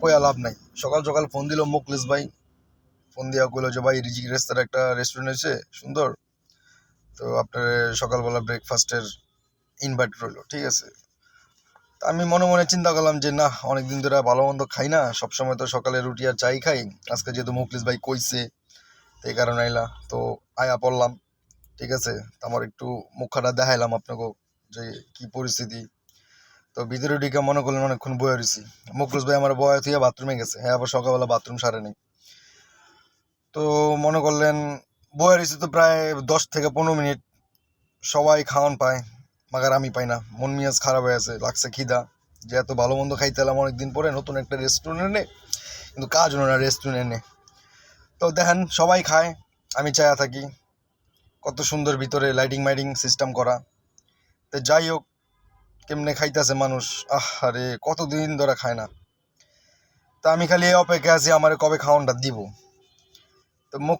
কইয়া লাভ নাই। সকাল সকাল ফোন দিল মুকলেশ ভাই, ফোন দিয়া কইলো যে ভাই রিজিক রেস্তার একটা রেস্টুরেন্ট হয়েছে সুন্দর, তো আপনার সকালবেলা ব্রেকফাস্টের ইনভাইট রইলো, ঠিক আছে। তা আমি মনে মনে চিন্তা করলাম যে না, অনেকদিন ধরে ভালো মন্দ খাই না, সবসময় তো সকালে রুটি আর চাই খাই, আজকে যেহেতু মুকলেশ ভাই কইছে এই কারণে আইলা, তো আয়া পড়লাম, ঠিক আছে। তো আমার একটু মুখখাটা দেখাইলাম আপনাকে যে কি পরিস্থিতি। তো ভিতরে ঢুকে মনে করলেন অনেকক্ষণ বয়ে রয়েছি। মুকলেশ ভাই আমার বয়া থুয়ে বাথরুমে গেছে, হ্যাঁ আবার সকালবেলা বাথরুম সারে নেই। তো মনে করলেন বয়ে রয়েছি তো প্রায় 10 থেকে 15 মিনিট, সবাই খাওয়ান পায়, মাগার আমি পাই না। মন মিয়াজ খারাপ হয়ে আছে, লাগছে খিদা, যে এত ভালো মন্দ খাইতে এলাম অনেকদিন পরে নতুন একটা রেস্টুরেন্টে, কিন্তু কাজ হলো না রেস্টুরেন্টে। তো দেখেন সবাই খায়, আমি চায়া থাকি, কত সুন্দর ভিতরে লাইটিং মাইটিং সিস্টেম করা। তো যাই হোক, কেমনে খাইতেছে মানুষ, আরে কতদিন ধরে খায় না। তা আমি খালি এই অপেক্ষা আছি আমার কবে খাওয়ানটা দিব। তো মুখ